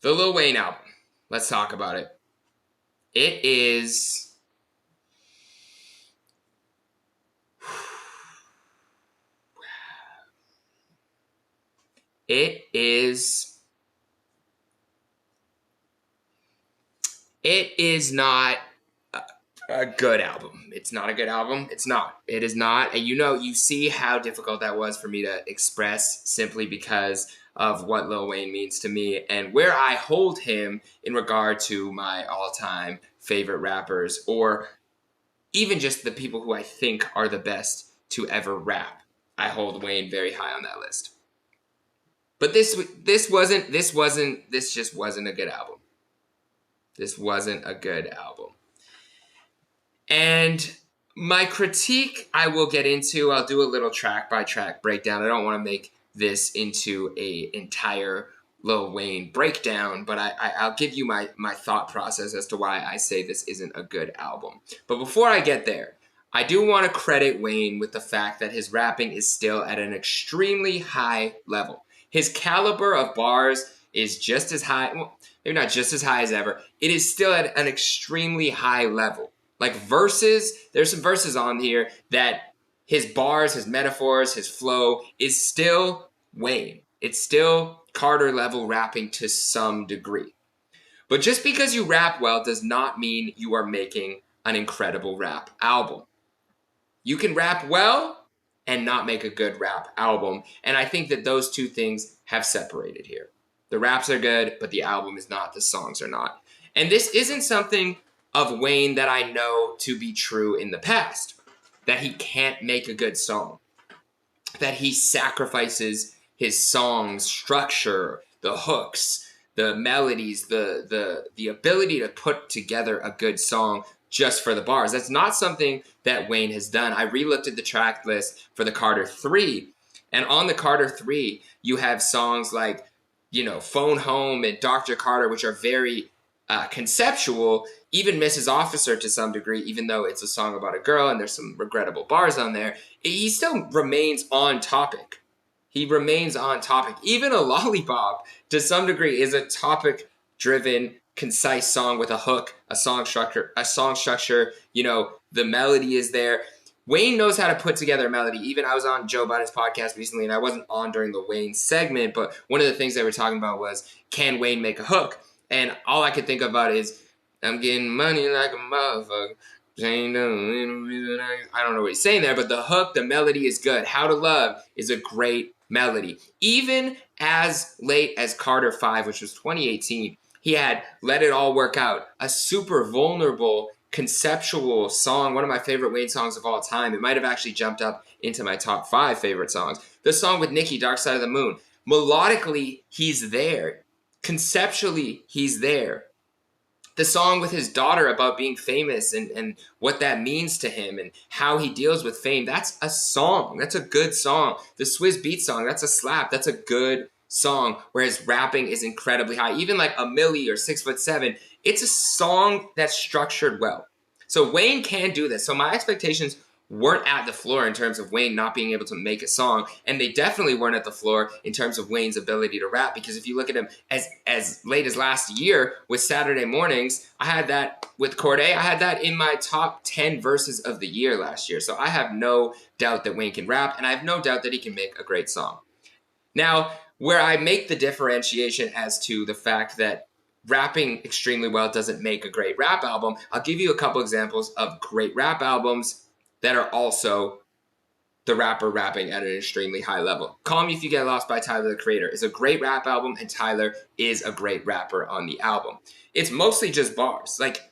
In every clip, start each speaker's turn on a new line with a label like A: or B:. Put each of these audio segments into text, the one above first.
A: The Lil Wayne album. Let's talk about it. It is... It is not a good album. It's not a good album. It's not. It is not. And you see how difficult that was for me to express simply because of what Lil Wayne means to me and where I hold him in regard to my all-time favorite rappers, or even just the people who I think are the best to ever rap. I hold Wayne very high on that list. But this just wasn't a good album. This wasn't a good album. And my critique I will get into. I'll do a little track by track breakdown. I don't want to make this into a entire Lil Wayne breakdown, but I'll give you my thought process as to why I say this isn't a good album. But before I get there, I do want to credit Wayne with the fact that his rapping is still at an extremely high level. His caliber of bars is just as high, well, maybe not just as high as ever. It is still at an extremely high level. Like verses, there's some verses on here that his bars, his metaphors, his flow is still Wayne. It's still Carter level rapping to some degree. But just because you rap well does not mean you are making an incredible rap album. You can rap well and not make a good rap album. And I think that those two things have separated here. The raps are good, but the album is not. The songs are not. And this isn't something of Wayne that I know to be true in the past. That he can't make a good song. That he sacrifices his song's structure, the hooks, the melodies, the ability to put together a good song just for the bars. That's not something that Wayne has done. I re-looked at the track list for the Carter 3, and on the Carter 3, you have songs like, Phone Home and Dr. Carter, which are very conceptual, even Mrs. Officer to some degree, even though it's a song about a girl and there's some regrettable bars on there, he still remains on topic. He remains on topic. Even a Lollipop, to some degree, is a topic-driven, concise song with a hook, a song structure, the melody is there. Wayne knows how to put together a melody. Even I was on Joe Biden's podcast recently, and I wasn't on during the Wayne segment, but one of the things they were talking about was, can Wayne make a hook? And all I could think about is, I'm getting money like a motherfucker. I don't know what he's saying there, but the hook, the melody is good. How to Love is a great melody. Even as late as Carter 5, which was 2018, he had Let It All Work Out, a super vulnerable, conceptual song, one of my favorite Wayne songs of all time. It might have actually jumped up into my top 5 favorite songs. The song with Nicki, Dark Side of the Moon. Melodically, he's there. Conceptually, he's there. The song with his daughter about being famous and what that means to him and how he deals with fame, that's a song. That's a good song. The Swizz Beatz song, that's a slap. That's a good song where his rapping is incredibly high. Even like A Milli or 6'7", it's a song that's structured well. So Wayne can do this. So my expectations weren't at the floor in terms of Wayne not being able to make a song, and they definitely weren't at the floor in terms of Wayne's ability to rap, because if you look at him as late as last year with Saturday Mornings, I had that with Cordae, I had that in my top 10 verses of the year last year. So I have no doubt that Wayne can rap, and I have no doubt that he can make a great song. Now, where I make the differentiation as to the fact that rapping extremely well doesn't make a great rap album, I'll give you a couple examples of great rap albums that are also the rapper rapping at an extremely high level. Call Me If You Get Lost by Tyler, the Creator is a great rap album, and Tyler is a great rapper on the album. It's mostly just bars. Like,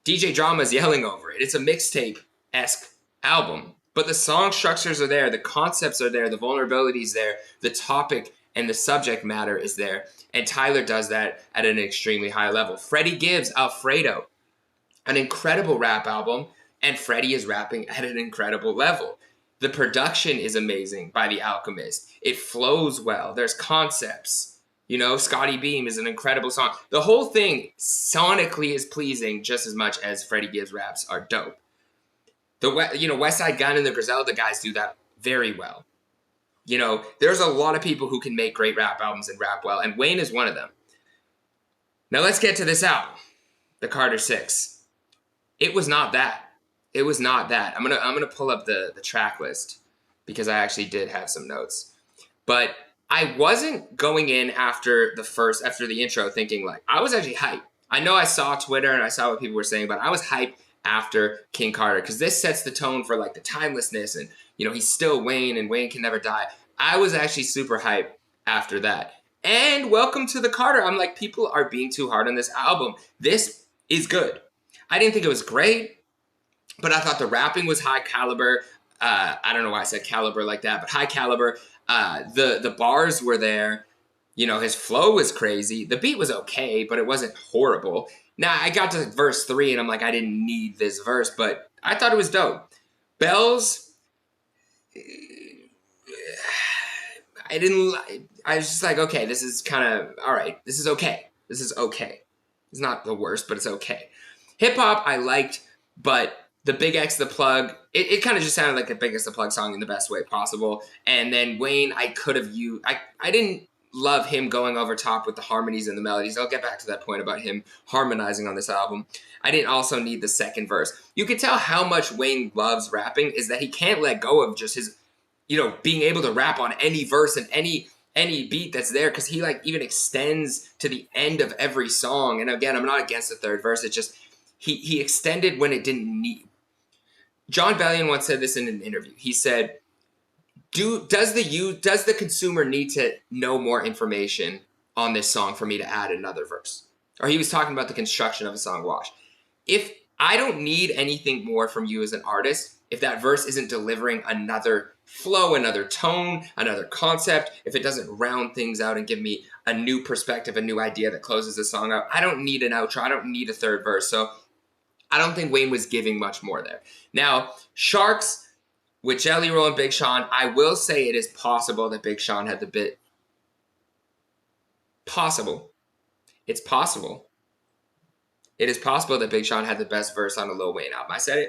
A: DJ Drama's yelling over it. It's a mixtape-esque album. But the song structures are there, the concepts are there, the vulnerability is there, the topic and the subject matter is there. And Tyler does that at an extremely high level. Freddie Gibbs, Alfredo, an incredible rap album, and Freddie is rapping at an incredible level. The production is amazing by The Alchemist. It flows well. There's concepts. Scotty Beam is an incredible song. The whole thing sonically is pleasing just as much as Freddie Gibbs raps are dope. West Side Gun and the Griselda guys do that very well. There's a lot of people who can make great rap albums and rap well, and Wayne is one of them. Now let's get to this album, the Carter 6. It was not that. It was not that. I'm gonna pull up the track list because I actually did have some notes. But I wasn't going in after the intro thinking like, I was actually hyped. I know I saw Twitter and I saw what people were saying, but I was hyped after King Carter because this sets the tone for like the timelessness and, you know, he's still Wayne and Wayne can never die. I was actually super hyped after that. And welcome to the Carter. I'm like, people are being too hard on this album. This is good. I didn't think it was great, but I thought the rapping was high caliber. I don't know why I said caliber like that, but high caliber. The bars were there. You know, his flow was crazy. The beat was okay, but it wasn't horrible. Now, I got to verse 3, and I'm like, I didn't need this verse, but I thought it was dope. Bells, I was just like, okay, this is kind of, all right, this is okay. This is okay. It's not the worst, but it's okay. Hip-hop, I liked, but the Big X the Plug, it kind of just sounded like the Big X the Plug song in the best way possible. And then Wayne, I could have used, I didn't love him going over top with the harmonies and the melodies. I'll get back to that point about him harmonizing on this album. I didn't also need the second verse. You can tell how much Wayne loves rapping is that he can't let go of just his, you know, being able to rap on any verse and any beat that's there, because he like even extends to the end of every song. And again, I'm not against the third verse. It's just he extended when it didn't need. John Bellion once said this in an interview. He said, does the consumer need to know more information on this song for me to add another verse? Or he was talking about the construction of a song Wash. If I don't need anything more from you as an artist, if that verse isn't delivering another flow, another tone, another concept, if it doesn't round things out and give me a new perspective, a new idea that closes the song out, I don't need an outro. I don't need a third verse. So I don't think Wayne was giving much more there. Now, Sharks with Jelly Roll and Big Sean, I will say it is possible that Big Sean had the bit. Possible. It's possible. It is possible that Big Sean had the best verse on a Lil Wayne album. I said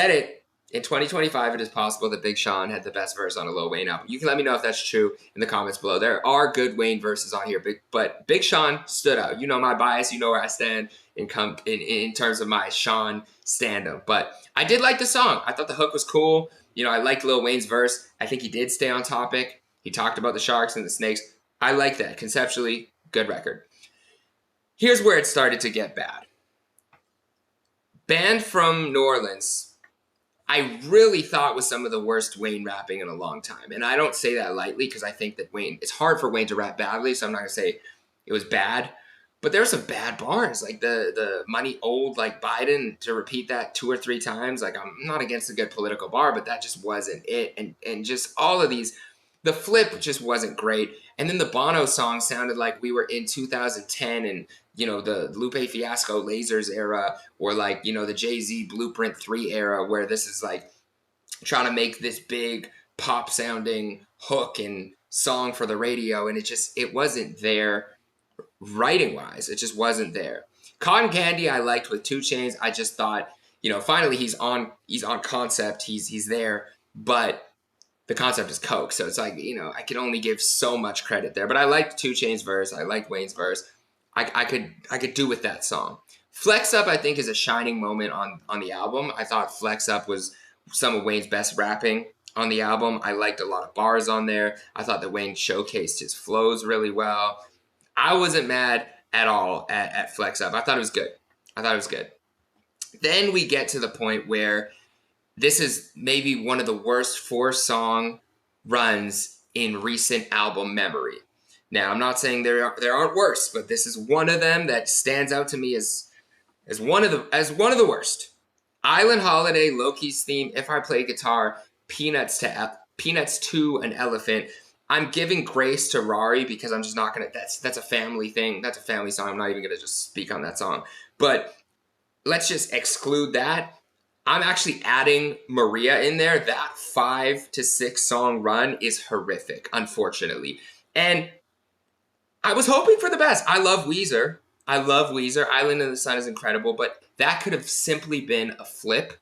A: it. In 2025, it is possible that Big Sean had the best verse on a Lil Wayne album. You can let me know if that's true in the comments below. There are good Wayne verses on here, but Big Sean stood out. You know my bias. You know where I stand in terms of my Sean stand-up. But I did like the song. I thought the hook was cool. You know, I liked Lil Wayne's verse. I think he did stay on topic. He talked about the sharks and the snakes. I like that. Conceptually, good record. Here's where it started to get bad. Band from New Orleans, I really thought was some of the worst Wayne rapping in a long time. And I don't say that lightly because I think that it's hard for Wayne to rap badly, so I'm not going to say it was bad. But there were some bad bars, like the money owed like Biden, to repeat that 2 or 3 times. Like, I'm not against a good political bar, but that just wasn't it. And just all of these, the flip just wasn't great. And then the Bono song sounded like we were in 2010 and, you know, the Lupe Fiasco Lasers era, or like, you know, the Jay-Z Blueprint 3 era, where this is like trying to make this big pop sounding hook and song for the radio. And it wasn't there writing wise. It just wasn't there. Cotton Candy I liked with 2 Chainz. I just thought, you know, finally he's on concept. He's there, but the concept is coke. So it's like, you know, I can only give so much credit there. But I liked 2 Chainz verse. I liked Wayne's verse. I could do with that song. Flex Up, I think, is a shining moment on the album. I thought Flex Up was some of Wayne's best rapping on the album. I liked a lot of bars on there. I thought that Wayne showcased his flows really well. I wasn't mad at all at Flex Up. I thought it was good. Then we get to the point where this is maybe one of the worst 4-song runs in recent album memory. Now, I'm not saying there aren't worse, but this is one of them that stands out to me as one of the worst. Island Holiday, Loki's theme, If I Play Guitar, Peanuts to an Elephant. I'm giving grace to Rari because I'm just not gonna. That's a family thing. That's a family song. I'm not even gonna just speak on that song. But let's just exclude that. I'm actually adding Maria in there. That 5 to 6 song run is horrific, unfortunately. And I was hoping for the best. I love Weezer. Island in the Sun is incredible, but that could have simply been a flip,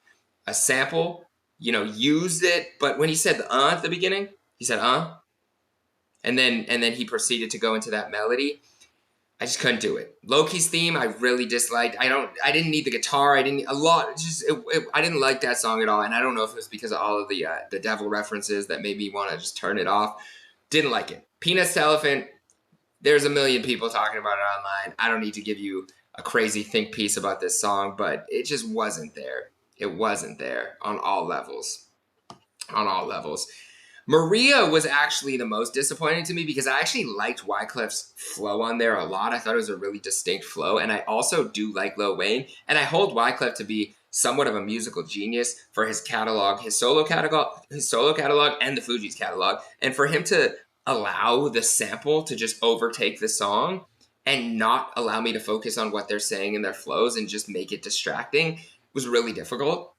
A: a sample, you know, used it. But when he said the at the beginning, he said and then he proceeded to go into that melody. I just couldn't do it. Loki's theme, I really disliked. I didn't need the guitar. I didn't a lot. I didn't like that song at all. And I don't know if it was because of all of the devil references that made me want to just turn it off. Didn't like it. Peanuts to Elephant. There's a million people talking about it online. I don't need to give you a crazy think piece about this song, but it just wasn't there. It wasn't there on all levels. On all levels. Maria was actually the most disappointing to me because I actually liked Wyclef's flow on there a lot. I thought it was a really distinct flow, and I also do like Lil Wayne, and I hold Wyclef to be somewhat of a musical genius for his catalog, his solo catalog, and the Fugees catalog, and for him to allow the sample to just overtake the song and not allow me to focus on what they're saying in their flows and just make it distracting was really difficult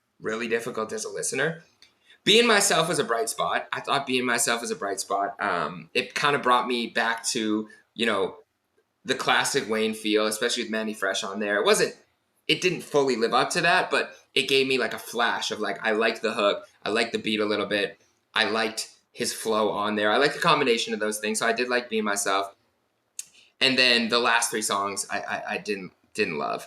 A: as a listener. Being Myself was a bright spot. I thought Being Myself was a bright spot. It kind of brought me back to, the classic Wayne feel, especially with Manny Fresh on there. It didn't fully live up to that, but it gave me like a flash of like, I liked the hook. I liked the beat a little bit. I liked his flow on there. I liked the combination of those things. So I did like Being Myself. And then the last three songs I didn't love.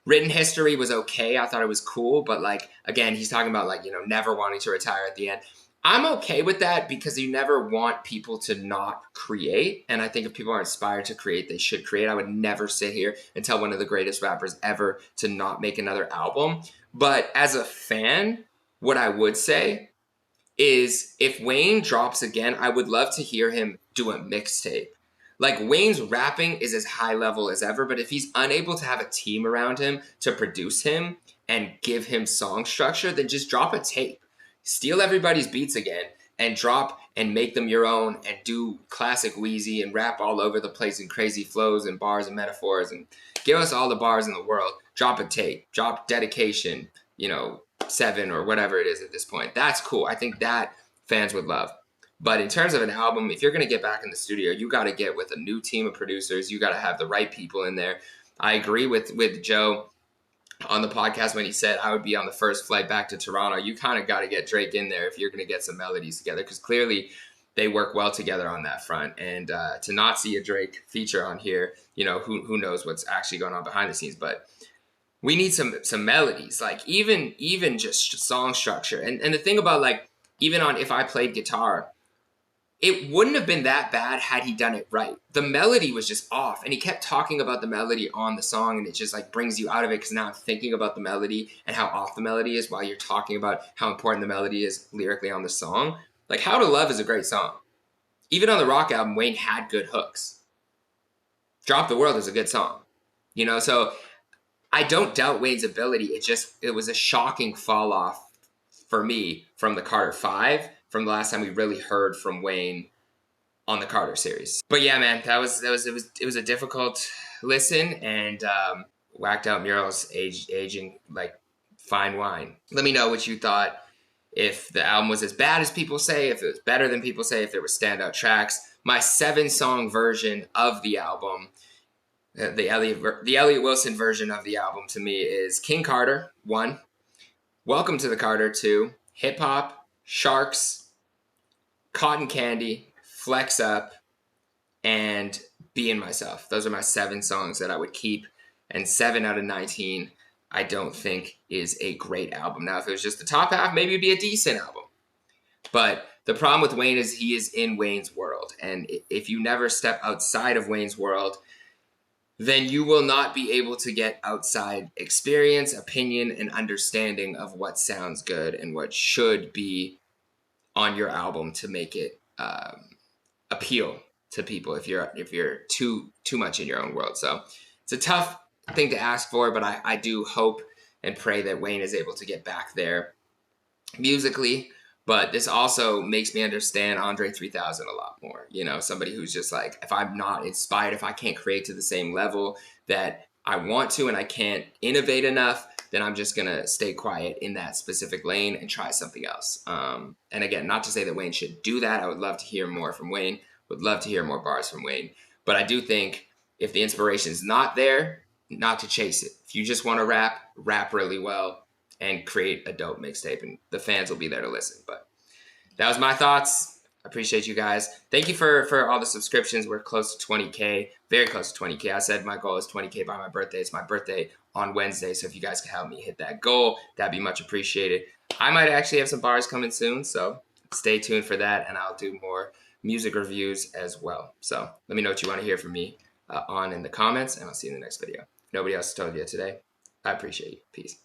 A: Written History was okay. I thought it was cool, but like, again, he's talking about like, never wanting to retire at the end. I'm okay with that because you never want people to not create. And I think if people are inspired to create, they should create. I would never sit here and tell one of the greatest rappers ever to not make another album. But as a fan, what I would say is if Wayne drops again, I would love to hear him do a mixtape. Like, Wayne's rapping is as high level as ever, but if he's unable to have a team around him to produce him and give him song structure, then just drop a tape. Steal everybody's beats again and drop and make them your own and do classic Wheezy and rap all over the place in crazy flows and bars and metaphors and give us all the bars in the world. Drop a tape. Drop Dedication, 7 or whatever it is at this point. That's cool. I think that fans would love. But in terms of an album, if you're going to get back in the studio, you got to get with a new team of producers. You got to have the right people in there. I agree with Joe on the podcast when he said I would be on the first flight back to Toronto. You kind of got to get Drake in there if you're going to get some melodies together, because clearly they work well together on that front. And to not see a Drake feature on here, who knows what's actually going on behind the scenes. But we need some melodies, like even just song structure. And the thing about, like, even on If I Played Guitar, it wouldn't have been that bad had he done it right. The melody was just off, and he kept talking about the melody on the song, and it just like brings you out of it because now I'm thinking about the melody and how off the melody is while you're talking about how important the melody is lyrically on the song. Like, How to Love is a great song. Even on the Rock album, Wayne had good hooks. Drop the World is a good song. So I don't doubt Wayne's ability. It was a shocking fall off for me from the Carter 5, from the last time we really heard from Wayne on the Carter series. But yeah, man, it was a difficult listen, and Whacked Out Murals aging like fine wine. Let me know what you thought. If the album was as bad as people say, if it was better than people say, if there were standout tracks. My 7-song version of the album, the Elliott Wilson version of the album, to me is King Carter 1, Welcome to the Carter 2, Hip Hop, Sharks, Cotton Candy, Flex Up, and Being Myself. Those are my 7 songs that I would keep, and 7 out of 19 I don't think is a great album. Now, if it was just the top half, maybe it'd be a decent album. But the problem with Wayne is he is in Wayne's world, and if you never step outside of Wayne's world, then you will not be able to get outside experience, opinion, and understanding of what sounds good and what should be on your album to make it appeal to people if you're too much in your own world. So it's a tough thing to ask for, but I do hope and pray that Wayne is able to get back there musically. But this also makes me understand Andre 3000 a lot more. Somebody who's just like, if I'm not inspired, if I can't create to the same level that I want to and I can't innovate enough, then I'm just going to stay quiet in that specific lane and try something else. And again, not to say that Wayne should do that. I would love to hear more from Wayne. Would love to hear more bars from Wayne. But I do think if the inspiration is not there, not to chase it. If you just want to rap really well and create a dope mixtape, and the fans will be there to listen. But that was my thoughts. I appreciate you guys. Thank you for all the subscriptions. We're close to 20K, very close to 20K. I said my goal is 20K by my birthday. It's my birthday on Wednesday, so if you guys can help me hit that goal, that'd be much appreciated. I might actually have some bars coming soon, so stay tuned for that, and I'll do more music reviews as well. So let me know what you want to hear from me on in the comments, and I'll see you in the next video. If nobody else told you today, I appreciate you. Peace.